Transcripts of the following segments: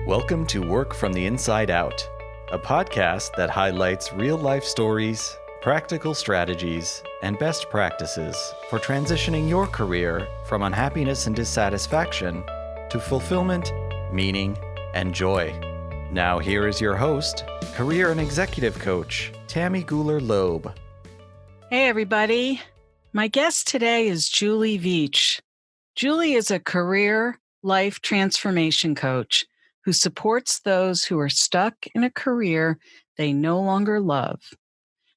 Welcome to Work from the Inside Out, a podcast that highlights real-life stories, practical strategies, and best practices for transitioning your career from unhappiness and dissatisfaction to fulfillment, meaning, and joy. Now here is your host, career and executive coach, Tammy Guler-Loeb. Hey everybody, my guest today is Julie Veitch. Julie is a career life transformation coach who supports those who are stuck in a career they no longer love.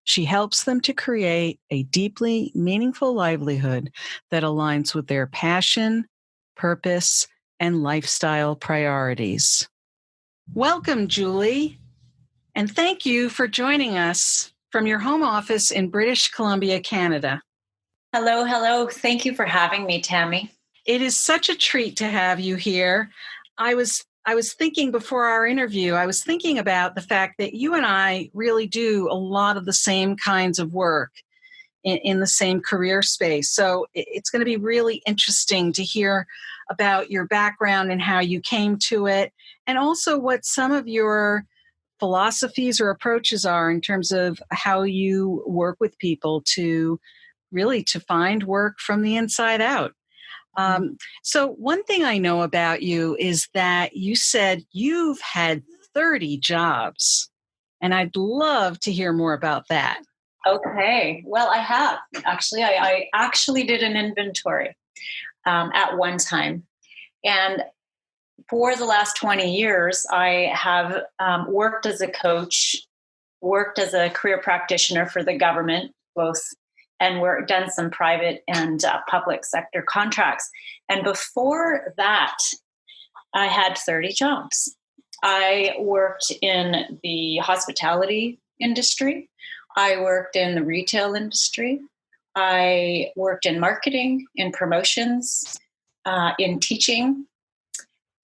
She helps them to create a deeply meaningful livelihood that aligns with their passion, purpose, and lifestyle priorities. Welcome, Julie, and thank you for joining us from your home office in British Columbia, Canada. Hello. Thank you for having me, Tammy. It is such a treat to have you here. I was thinking before our interview, I was thinking about the fact that you and I really do a lot of the same kinds of work in the same career space. So it's going to be really interesting to hear about your background and how you came to it, and also what some of your philosophies or approaches are in terms of how you work with people to find work from the inside out. So one thing I know about you is that you said you've had 30 jobs, and I'd love to hear more about that. Okay. Well, I have. Actually, I actually did an inventory at one time. And for the last 20 years, I have worked as a coach, worked as a career practitioner for the government, both, and done some private and public sector contracts. And before that, I had 30 jobs. I worked in the hospitality industry. I worked in the retail industry. I worked in marketing, in promotions, in teaching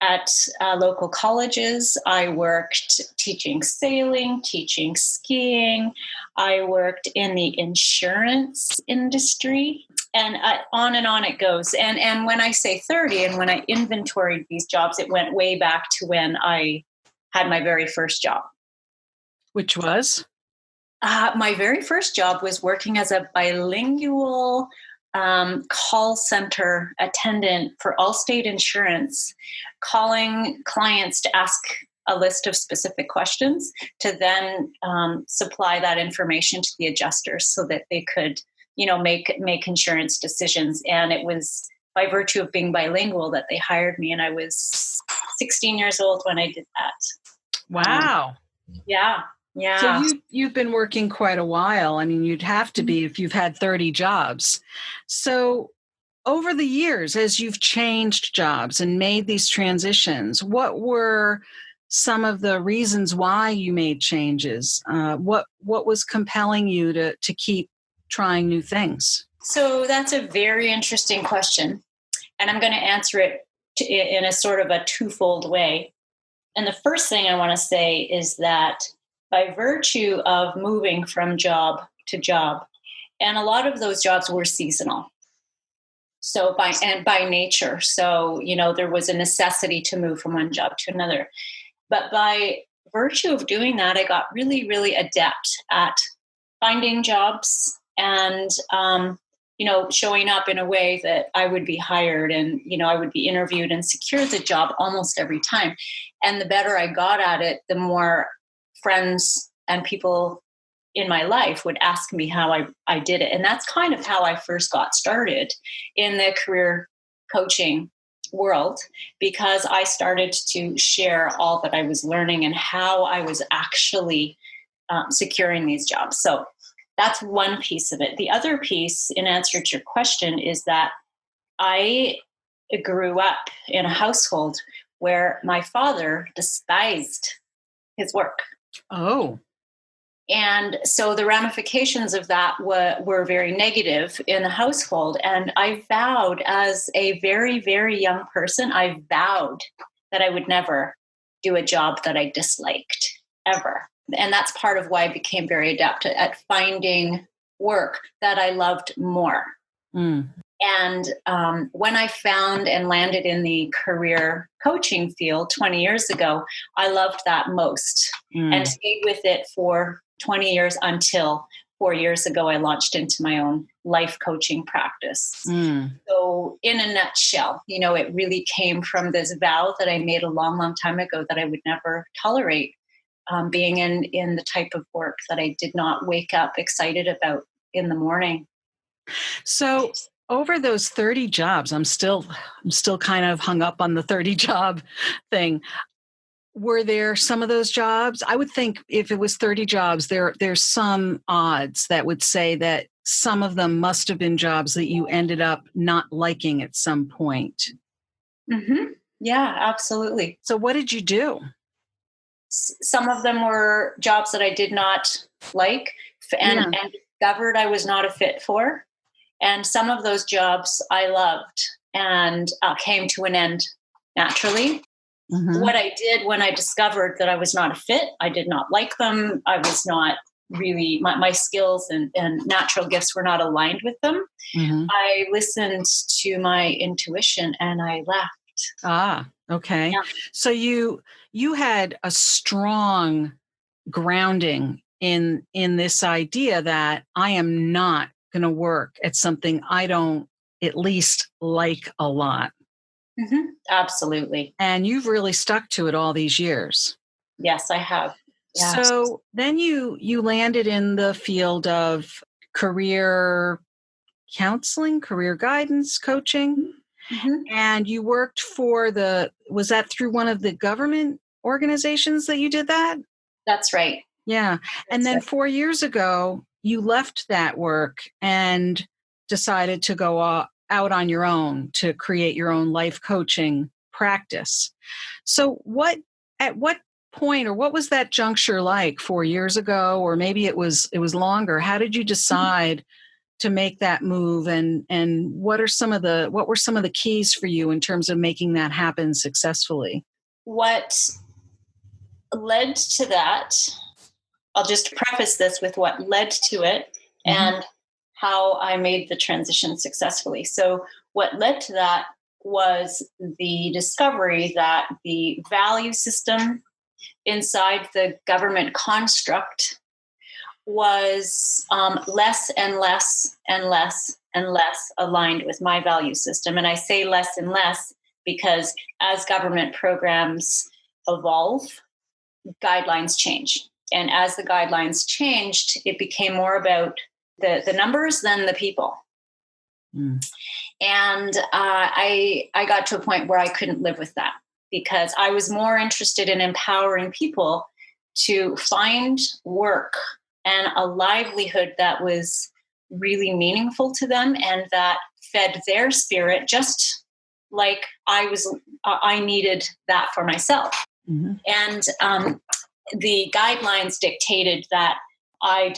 at local colleges. I worked teaching sailing, teaching skiing. I worked in the insurance industry, and on it goes. And when I say 30, and when I inventoried these jobs, it went way back to when I had my very first job. Which was? My very first job was working as a bilingual call center attendant for Allstate Insurance, calling clients to ask a list of specific questions to then supply that information to the adjusters so that they could, make insurance decisions. And it was by virtue of being bilingual that they hired me, and I was 16 years old when I did that. Wow. Yeah. So you've been working quite a while. I mean, you'd have to be if you've had 30 jobs. So over the years, as you've changed jobs and made these transitions, what were some of the reasons why you made changes? What was compelling you to keep trying new things? So that's a very interesting question. And I'm going to answer it in a sort of a twofold way. And the first thing I want to say is that by virtue of moving from job to job, and a lot of those jobs were seasonal. So by nature, so, there was a necessity to move from one job to another. But by virtue of doing that, I got really, really adept at finding jobs and, showing up in a way that I would be hired and, I would be interviewed and secure the job almost every time. And the better I got at it, the more friends and people in my life would ask me how I did it. And that's kind of how I first got started in the career coaching world, because I started to share all that I was learning and how I was actually securing these jobs. So that's one piece of it. The other piece, in answer to your question, is that I grew up in a household where my father despised his work. Oh. And so the ramifications of that were very negative in the household. And I vowed, as a very, very young person, I vowed that I would never do a job that I disliked, ever. And that's part of why I became very adept at finding work that I loved more. And when I found and landed in the career coaching field 20 years ago, I loved that most and stayed with it for 20 years until 4 years ago, I launched into my own life coaching practice. So in a nutshell, it really came from this vow that I made a long, long time ago that I would never tolerate being in the type of work that I did not wake up excited about in the morning. So over those 30 jobs, I'm still kind of hung up on the 30 job thing. Were there some of those jobs? I would think if it was 30 jobs, there's some odds that would say that some of them must have been jobs that you ended up not liking at some point. Mm-hmm. Yeah, absolutely. So what did you do? Some of them were jobs that I did not like and discovered I was not a fit for. And some of those jobs I loved and came to an end naturally. Mm-hmm. What I did when I discovered that I was not a fit, I did not like them. I was not really, my skills and natural gifts were not aligned with them. Mm-hmm. I listened to my intuition and I left. Ah, okay. Yeah. So you had a strong grounding in this idea that I am not going to work at something I don't at least like a lot. Mm-hmm. Absolutely. And you've really stuck to it all these years. Yes, I have. Yeah. So then you landed in the field of career counseling, career guidance, coaching, and you worked for was that through one of the government organizations that you did that? That's right. Yeah. And then 4 years ago, you left that work and decided to go out on your own to create your own life coaching practice. So at what point, or what was that juncture like 4 years ago, or maybe it was longer? How did you decide to make that move, and what were some of the keys for you in terms of making that happen successfully? What led to that, I'll just preface this with what led to it and how I made the transition successfully. So what led to that was the discovery that the value system inside the government construct was less and less and less and less aligned with my value system. And I say less and less because as government programs evolve, guidelines change. And as the guidelines changed, it became more about the numbers than the people. And I got to a point where I couldn't live with that because I was more interested in empowering people to find work and a livelihood that was really meaningful to them and that fed their spirit, just like I needed that for myself. And the guidelines dictated that I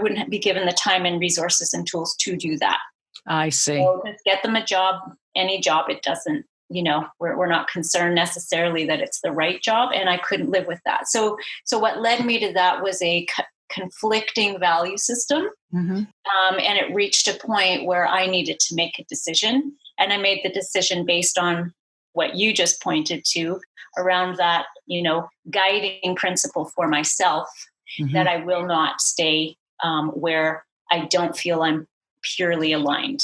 wouldn't be given the time and resources and tools to do that. I see. So just get them a job, any job. It doesn't, we're not concerned necessarily that it's the right job, and I couldn't live with that. So what led me to that was a conflicting value system, and it reached a point where I needed to make a decision, and I made the decision based on what you just pointed to around that, guiding principle for myself, that I will not stay where I don't feel I'm purely aligned.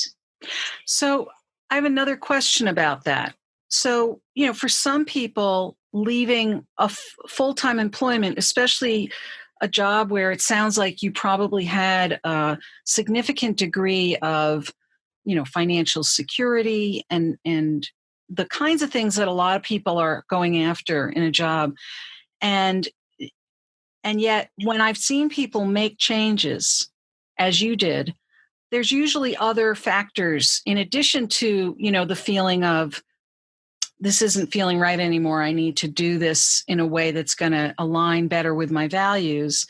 So I have another question about that. So, for some people, leaving a full-time employment, especially a job where it sounds like you probably had a significant degree of, financial security and the kinds of things that a lot of people are going after in a job. And yet when I've seen people make changes, as you did, there's usually other factors in addition to, the feeling of this isn't feeling right anymore. I need to do this in a way that's going to align better with my values.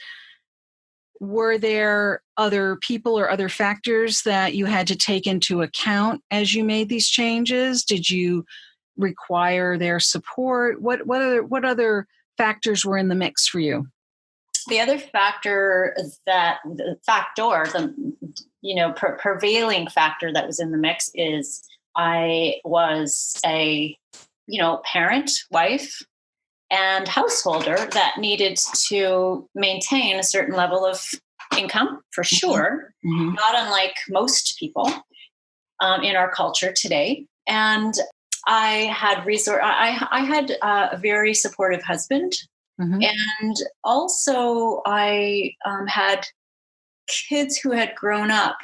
Were there other people or other factors that you had to take into account as you made these changes? Did you require their support? What other factors were in the mix for you? The other factor is that the prevailing factor that was in the mix is I was a, parent, wife, and householder that needed to maintain a certain level of income, for sure, not unlike most people in our culture today. And I had I had a very supportive husband, and also I had kids who had grown up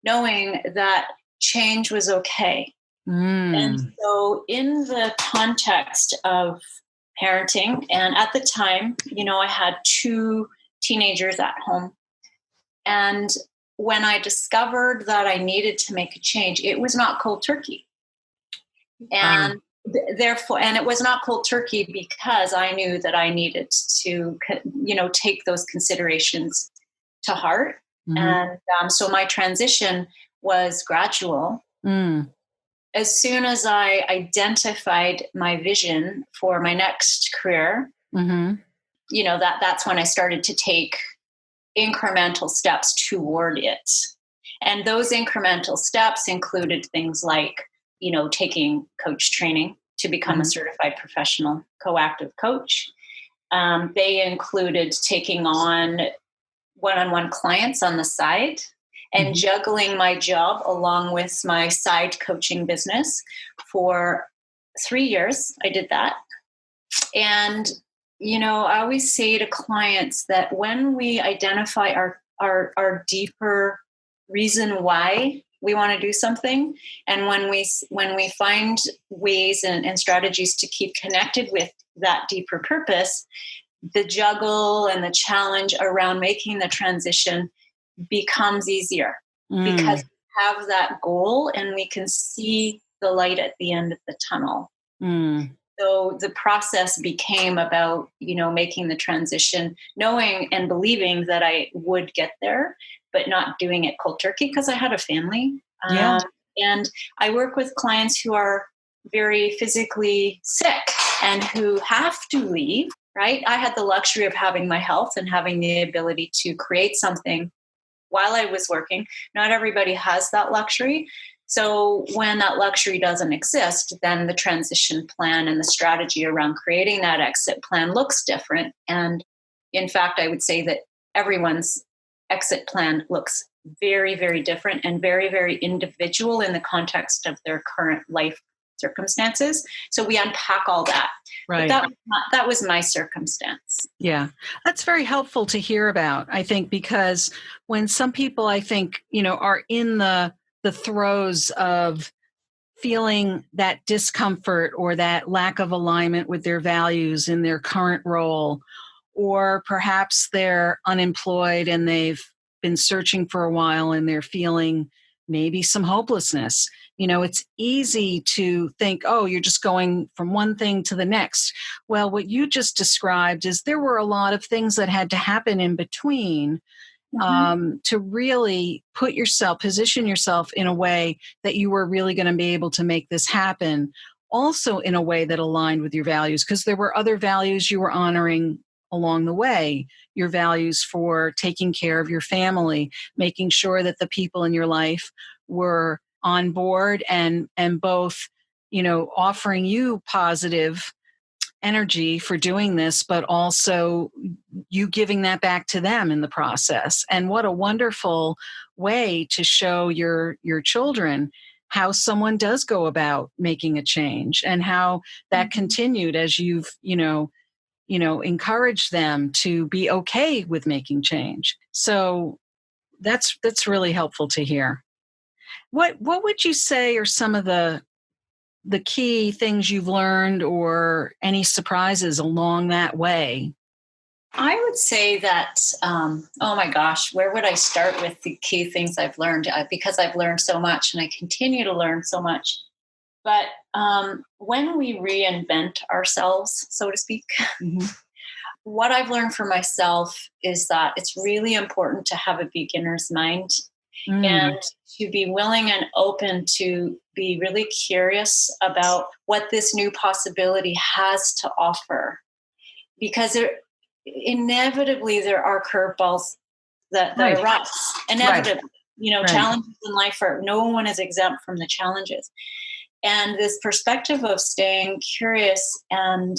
knowing that change was okay. And so in the context of parenting, and at the time, I had 2 teenagers at home. And when I discovered that I needed to make a change, it was not cold turkey. And therefore, and it was not cold turkey because I knew that I needed to, take those considerations to heart. And so my transition was gradual. As soon as I identified my vision for my next career, that's when I started to take incremental steps toward it. And those incremental steps included things like, taking coach training to become a certified professional coactive coach. They included taking on one-on-one clients on the side and juggling my job along with my side coaching business for 3 years. I did that. And, I always say to clients that when we identify our deeper reason why we want to do something, and when we find ways and strategies to keep connected with that deeper purpose, the juggle and the challenge around making the transition becomes easier because we have that goal and we can see the light at the end of the tunnel. So the process became about, making the transition, knowing and believing that I would get there, but not doing it cold turkey because I had a family. And I work with clients who are very physically sick and who have to leave, right? I had the luxury of having my health and having the ability to create something while I was working. Not everybody has that luxury. So when that luxury doesn't exist, then the transition plan and the strategy around creating that exit plan looks different. And in fact, I would say that everyone's exit plan looks very, very different and very, very individual in the context of their current life circumstances. So we unpack all that. Right. But that was my circumstance. Yeah, that's very helpful to hear about, I think, because when some people, I think, are in the throes of feeling that discomfort or that lack of alignment with their values in their current role, or perhaps they're unemployed and they've been searching for a while and they're feeling maybe some hopelessness. It's easy to think, oh, you're just going from one thing to the next. Well, what you just described is there were a lot of things that had to happen in between to really position yourself in a way that you were really going to be able to make this happen. Also in a way that aligned with your values, because there were other values you were honoring along the way, your values for taking care of your family, making sure that the people in your life were on board and both, offering you positive energy for doing this, but also you giving that back to them in the process. And what a wonderful way to show your children how someone does go about making a change and how that continued as you've, encouraged them to be okay with making change. So that's really helpful to hear. What would you say are some of the key things you've learned or any surprises along that way? I would say that, oh my gosh, where would I start with the key things I've learned? Because I've learned so much and I continue to learn so much. But when we reinvent ourselves, so to speak, what I've learned for myself is that it's really important to have a beginner's mind and to be willing and open to be really curious about what this new possibility has to offer. Because inevitably there are curveballs that arise. Inevitably. Right. Challenges in life no one is exempt from the challenges. And this perspective of staying curious and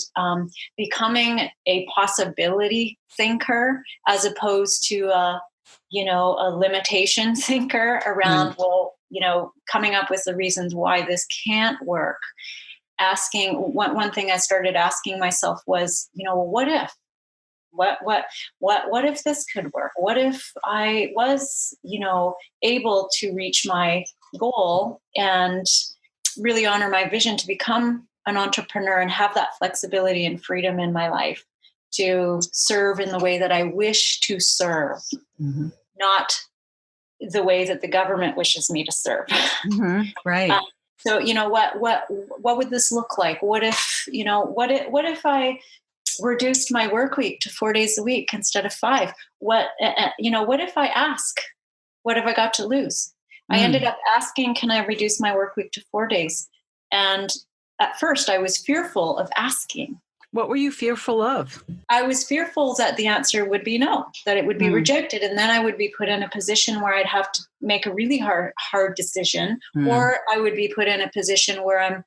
becoming a possibility thinker as opposed to a limitation thinker around, coming up with the reasons why this can't work. Asking one thing I started asking myself was, what if? What if this could work? What if I was, able to reach my goal and really honor my vision to become an entrepreneur and have that flexibility and freedom in my life to serve in the way that I wish to serve, not the way that the government wishes me to serve. Right. So, what would this look like? What if, what if I reduced my work week to 4 days a week instead of 5? What if I ask? What have I got to lose? I ended up asking, can I reduce my work week to 4 days? And at first I was fearful of asking. What were you fearful of? I was fearful that the answer would be no, that it would be rejected. And then I would be put in a position where I'd have to make a really hard decision, or I would be put in a position where I'm,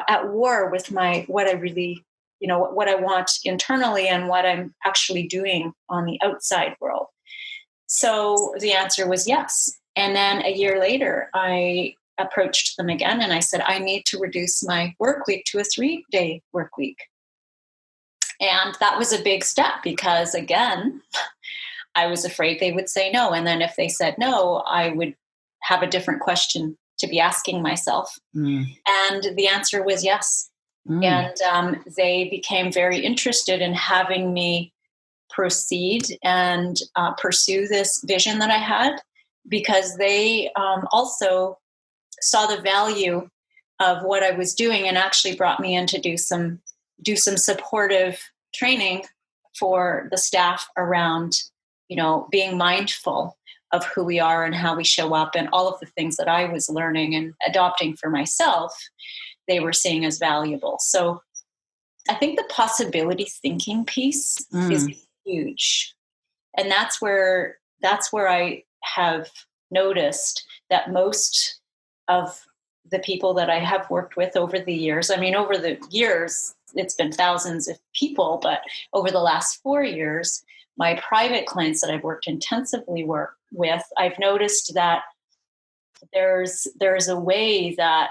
at war with what I really, what I want internally and what I'm actually doing on the outside world. So the answer was yes. And then a year later, I approached them again and I said, I need to reduce my work week to a 3-day work week. And that was a big step because, again, I was afraid they would say no. And then if they said no, I would have a different question to be asking myself. And the answer was yes. And they became very interested in having me proceed and pursue this vision that I had, because they also saw the value of what I was doing and actually brought me in to do some supportive training for the staff around, being mindful of who we are and how we show up, and all of the things that I was learning and adopting for myself, they were seeing as valuable. So I think the possibility thinking piece is huge. And that's where I have noticed that most of the people that I have worked with over the years, over the years, it's been thousands of people, but over the last 4 years, my private clients that I've worked intensively with, I've noticed that there's a way that,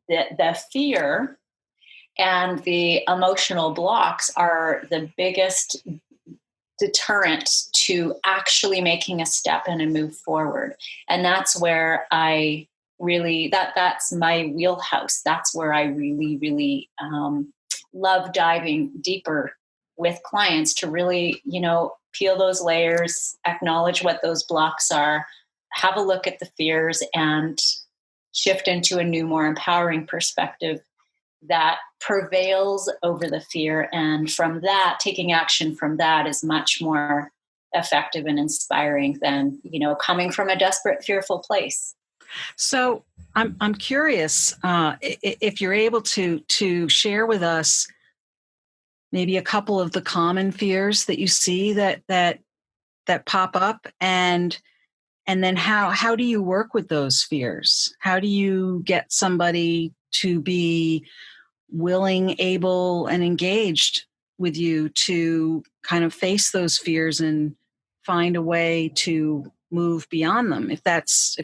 the fear and the emotional blocks are the biggest deterrent to actually making a step and a move forward. And that's where I really, that's my wheelhouse. That's where I really, really love diving deeper with clients to really, peel those layers, acknowledge what those blocks are, have a look at the fears, and shift into a new, more empowering perspective that prevails over the fear. And from that, taking action from that is much more effective and inspiring than, coming from a desperate, fearful place. So I'm curious if you're able to share with us maybe a couple of the common fears that you see that pop up, and then how do you work with those fears? How do you get somebody to be willing, able, and engaged with you to kind of face those fears and find a way to move beyond them, if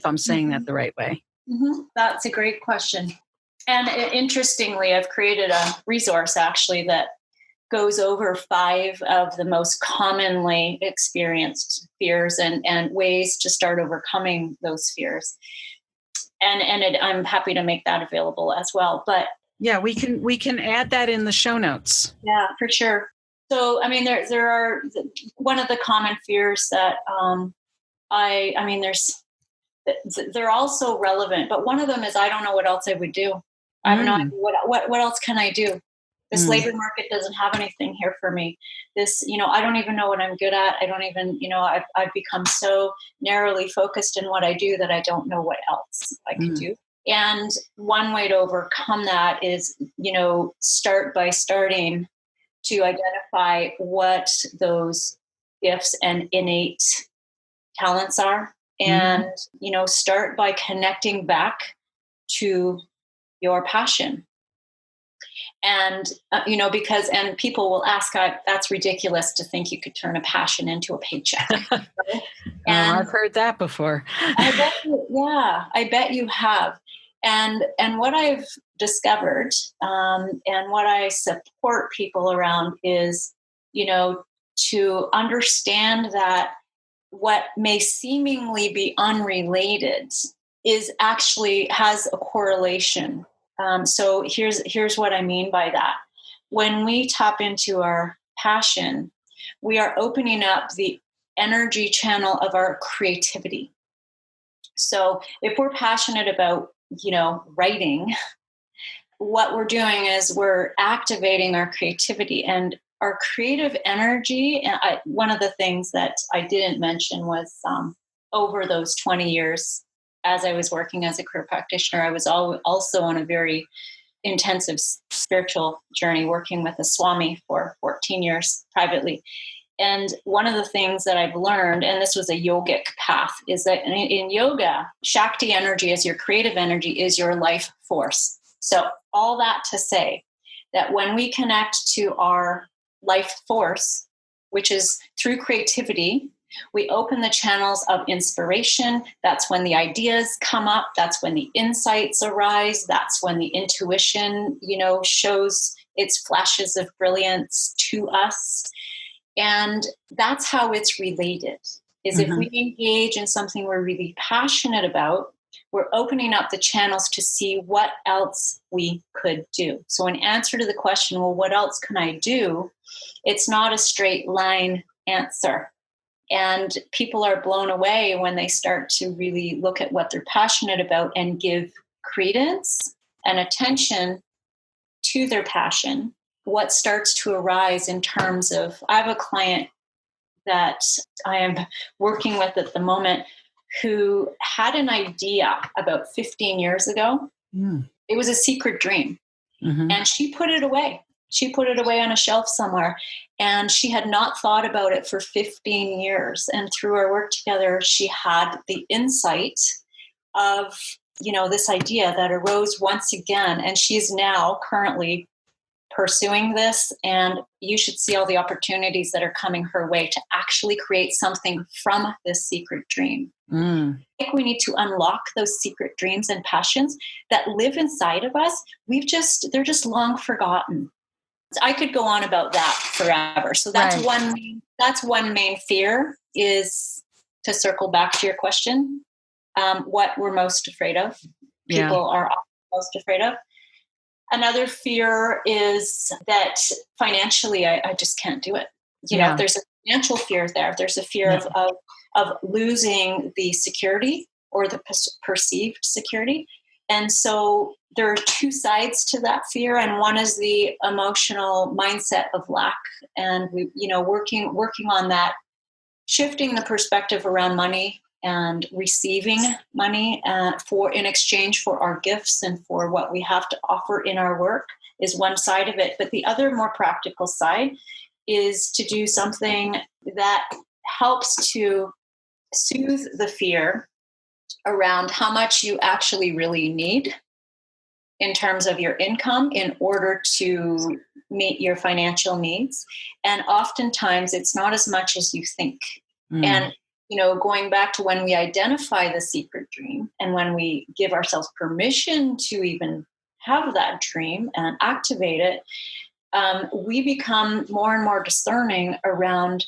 I'm saying that the right way? That's a great question. And interestingly, I've created a resource actually that goes over 5 of the most commonly experienced fears and ways to start overcoming those fears. And I'm happy to make that available as well. But yeah, we can add that in the show notes. Yeah, for sure. So, there are one of the common fears that they're also relevant, but one of them is I don't know what else I would do. I have no idea what else can I do. This labor market doesn't have anything here for me. This, I don't even know what I'm good at. I don't even, I've become so narrowly focused in what I do that I don't know what else I could do. And one way to overcome that is, start by starting to identify what those gifts and innate talents are, and, start by connecting back to your passion. And, and people will ask, that's ridiculous to think you could turn a passion into a paycheck. And I've heard that before. I bet you have. And what I've discovered, and what I support people around is, to understand that what may seemingly be unrelated is actually has a correlation. So here's what I mean by that. When we tap into our passion, we are opening up the energy channel of our creativity. So if we're passionate about, writing, what we're doing is we're activating our creativity and our creative energy. And one of the things that I didn't mention was over those 20 years, as I was working as a career practitioner, I was also on a very intensive spiritual journey, working with a Swami for 14 years privately. And one of the things that I've learned, and this was a yogic path, is that in yoga, Shakti energy is your creative energy, is your life force. So all that to say that when we connect to our life force, which is through creativity, we open the channels of inspiration. That's when the ideas come up. That's when the insights arise. That's when the intuition, shows its flashes of brilliance to us. And that's how it's related, is if we engage in something we're really passionate about, we're opening up the channels to see what else we could do. So in answer to the question, well, what else can I do? It's not a straight line answer. And people are blown away when they start to really look at what they're passionate about and give credence and attention to their passion. What starts to arise in terms of, I have a client that I am working with at the moment who had an idea about 15 years ago. It was a secret dream. And she put it away. She put it away on a shelf somewhere, and she had not thought about it for 15 years. And through our work together, she had the insight of, this idea that arose once again. And she's now currently pursuing this, and you should see all the opportunities that are coming her way to actually create something from this secret dream. I think we need to unlock those secret dreams and passions that live inside of us. They're just long forgotten. I could go on about that forever. So that's one main fear, is to circle back to your question. What we're most afraid of. People are often most afraid of. Another fear is that financially, I just can't do it. There's a financial fear there. There's a fear of losing the security or the perceived security. And so there are two sides to that fear. And one is the emotional mindset of lack. And we, working on that, shifting the perspective around money and receiving money in exchange for our gifts and for what we have to offer in our work is one side of it. But the other more practical side is to do something that helps to soothe the fear around how much you actually really need in terms of your income in order to meet your financial needs. And oftentimes it's not as much as you think. And going back to when we identify the secret dream and when we give ourselves permission to even have that dream and activate it, we become more and more discerning around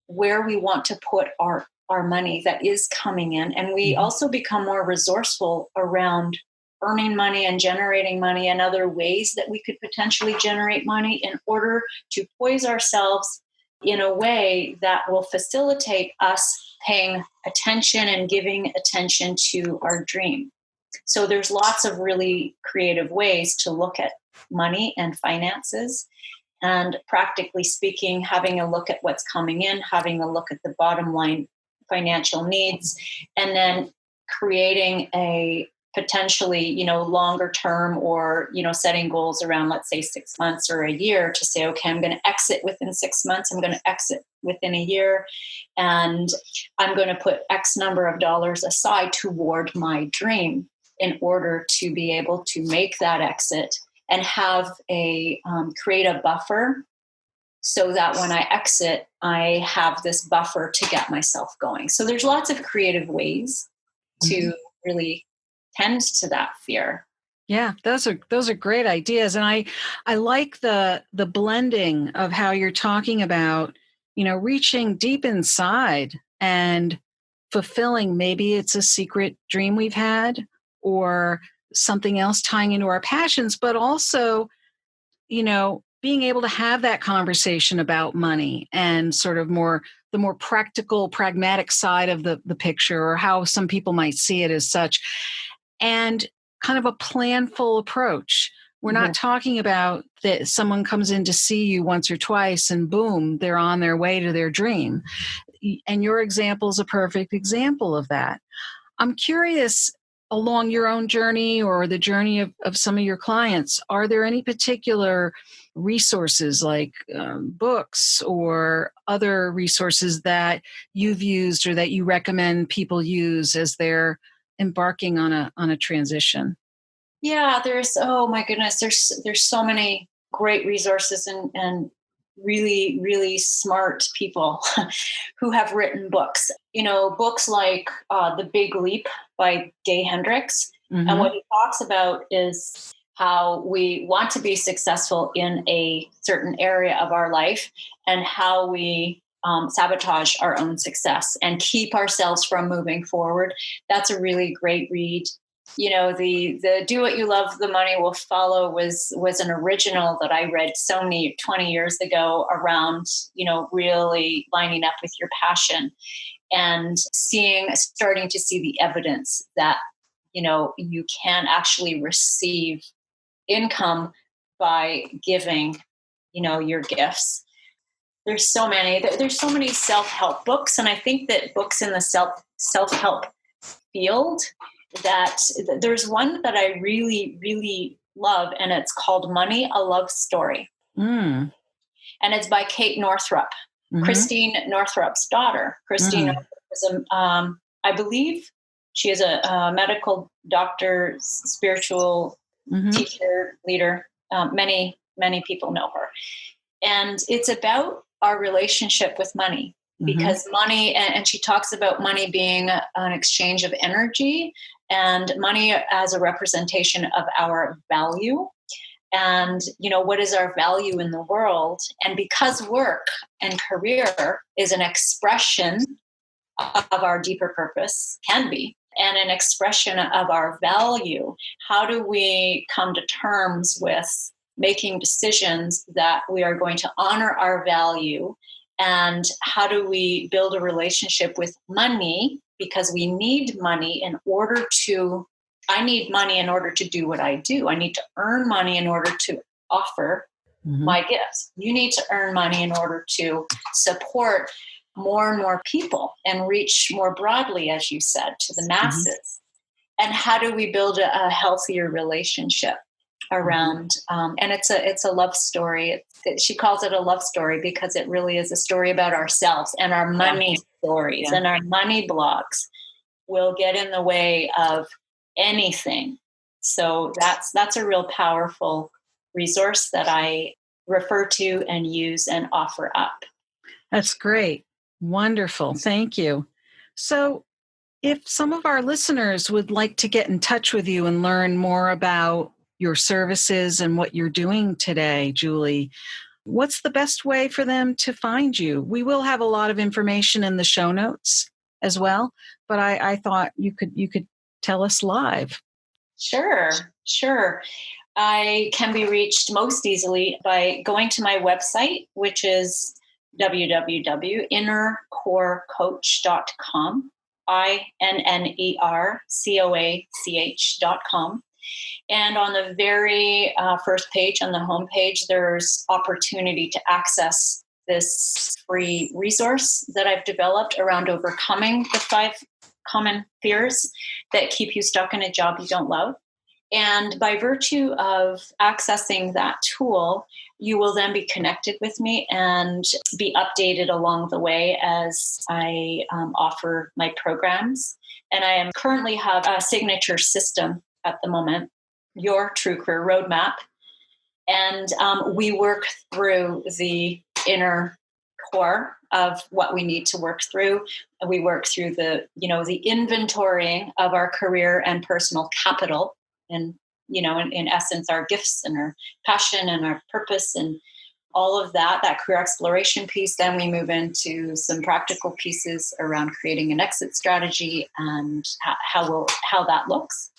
where we want to put our money that is coming in. And we also become more resourceful around earning money and generating money and other ways that we could potentially generate money in order to poise ourselves in a way that will facilitate us paying attention and giving attention to our dream. So there's lots of really creative ways to look at money and finances. And practically speaking, having a look at what's coming in, having a look at the bottom line financial needs, and then creating a potentially, longer term, or, setting goals around, let's say, 6 months or a year, to say, okay, I'm going to exit within 6 months. I'm going to exit within a year. And I'm going to put X number of dollars aside toward my dream in order to be able to make that exit and have create a buffer, so that when I exit, I have this buffer to get myself going. So there's lots of creative ways to really tend to that fear. Yeah, those are great ideas. And I like the blending of how you're talking about, reaching deep inside and fulfilling. Maybe it's a secret dream we've had, or something else tying into our passions, but also, being able to have that conversation about money and sort of the more practical, pragmatic side of the picture, or how some people might see it as such, and kind of a planful approach. We're not talking about that someone comes in to see you once or twice and boom, they're on their way to their dream. And your example is a perfect example of that. I'm curious, along your own journey or the journey of some of your clients, are there any particular resources like books or other resources that you've used or that you recommend people use as they're embarking on a transition? Yeah, oh my goodness, there's so many great resources and really, really smart people who have written books. Books like The Big Leap by Day Hendricks. And what he talks about is how we want to be successful in a certain area of our life, and how we sabotage our own success and keep ourselves from moving forward. That's a really great read. The Do What You Love, The Money Will Follow was an original that I read 20 years ago around, really lining up with your passion and starting to see the evidence that, you can actually receive income by giving, your gifts. There's so many self-help books. And I think that books in the self-help field, that there's one that I really, really love, and it's called Money, A Love Story. And it's by Kate Northrup, Christine Northrup's daughter. Christine Northrup is I believe she is a medical doctor, spiritual teacher, leader. Many, many people know her. And it's about our relationship with money, because money, and she talks about money being an exchange of energy, and money as a representation of our value. And, what is our value in the world? And because work and career is an expression of our deeper purpose, can be, and an expression of our value, how do we come to terms with making decisions that we are going to honor our value? And how do we build a relationship with money? Because we need money I need money in order to do what I do. I need to earn money in order to offer my gifts. You need to earn money in order to support more and more people and reach more broadly, as you said, to the masses. And how do we build a healthier relationship around, and it's a love story. She calls it a love story because it really is a story about ourselves, and our money stories and our money blocks will get in the way of anything. So that's a real powerful resource that I refer to and use and offer up. That's great. Wonderful. Thank you. So if some of our listeners would like to get in touch with you and learn more about your services and what you're doing today, Julie, what's the best way for them to find you? We will have a lot of information in the show notes as well, but I thought you could tell us live. Sure. I can be reached most easily by going to my website, which is www.innercorecoach.com, INNERCOACH.com. And on the very first page, on the homepage, there's opportunity to access this free resource that I've developed around overcoming the 5 common fears that keep you stuck in a job you don't love. And by virtue of accessing that tool, you will then be connected with me and be updated along the way as I offer my programs. And I am currently have a signature system at the moment, Your True Career Roadmap. And we work through the inner core of what we need to work through. We work through the inventorying of our career and personal capital, and in essence, our gifts and our passion and our purpose and all of that career exploration piece. Then we move into some practical pieces around creating an exit strategy and how that looks.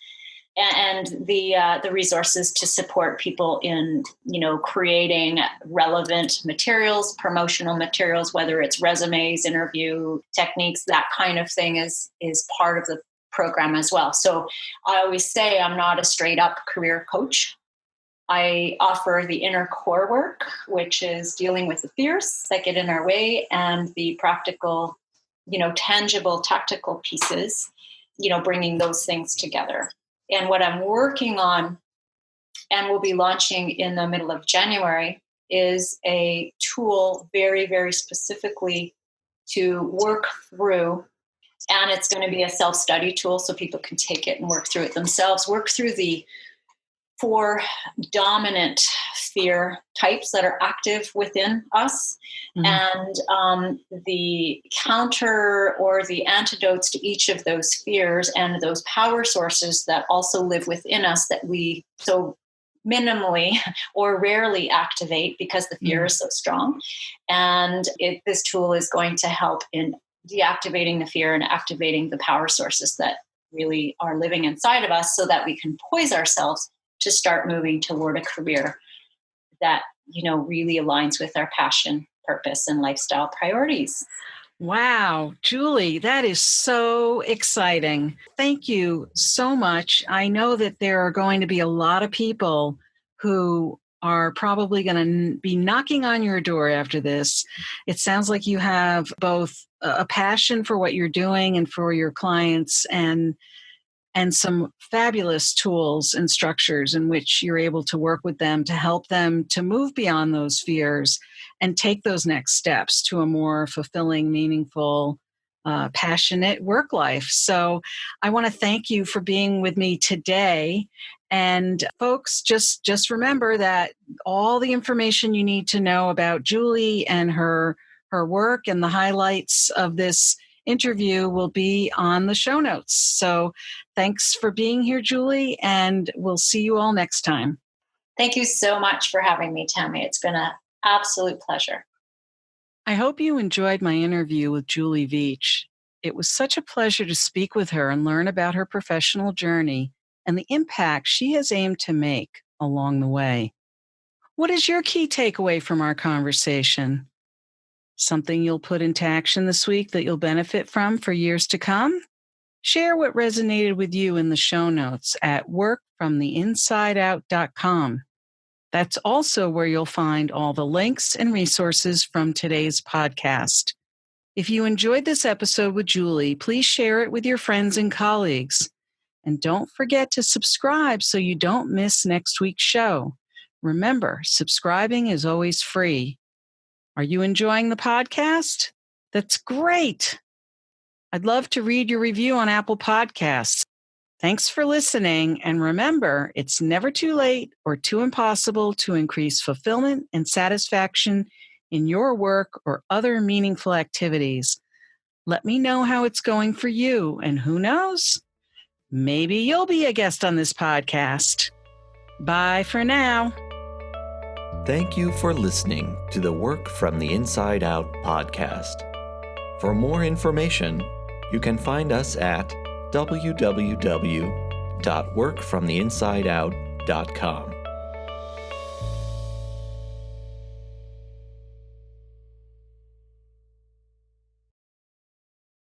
And the resources to support people in, creating relevant materials, promotional materials, whether it's resumes, interview techniques, that kind of thing is part of the program as well. So I always say I'm not a straight up career coach. I offer the inner core work, which is dealing with the fears that get in our way, and the practical, tangible, tactical pieces, bringing those things together. And what I'm working on and will be launching in the middle of January is a tool very, very specifically to work through. And it's going to be a self-study tool so people can take it and work through it themselves, work through the 4 dominant fear types that are active within us, and the counter or the antidotes to each of those fears, and those power sources that also live within us that we so minimally or rarely activate because the fear is so strong. And this tool is going to help in deactivating the fear and activating the power sources that really are living inside of us, so that we can poise ourselves to start moving toward a career that, really aligns with our passion, purpose, and lifestyle priorities. Wow, Julie, that is so exciting. Thank you so much. I know that there are going to be a lot of people who are probably going to be knocking on your door after this. It sounds like you have both a passion for what you're doing and for your clients, and some fabulous tools and structures in which you're able to work with them to help them to move beyond those fears and take those next steps to a more fulfilling, meaningful, passionate work life. So I want to thank you for being with me today. And folks, just remember that all the information you need to know about Julie and her work and the highlights of this interview will be on the show notes. So thanks for being here, Julie, and we'll see you all next time. Thank you so much for having me, Tammy. It's been an absolute pleasure. I hope you enjoyed my interview with Julie Veitch. It was such a pleasure to speak with her and learn about her professional journey and the impact she has aimed to make along the way. What is your key takeaway from our conversation? Something you'll put into action this week that you'll benefit from for years to come? Share what resonated with you in the show notes at workfromtheinsideout.com. That's also where you'll find all the links and resources from today's podcast. If you enjoyed this episode with Julie, please share it with your friends and colleagues. And don't forget to subscribe so you don't miss next week's show. Remember, subscribing is always free. Are you enjoying the podcast? That's great. I'd love to read your review on Apple Podcasts. Thanks for listening. And remember, it's never too late or too impossible to increase fulfillment and satisfaction in your work or other meaningful activities. Let me know how it's going for you. And who knows? Maybe you'll be a guest on this podcast. Bye for now. Thank you for listening to the Work from the Inside Out podcast. For more information, you can find us at www.workfromtheinsideout.com.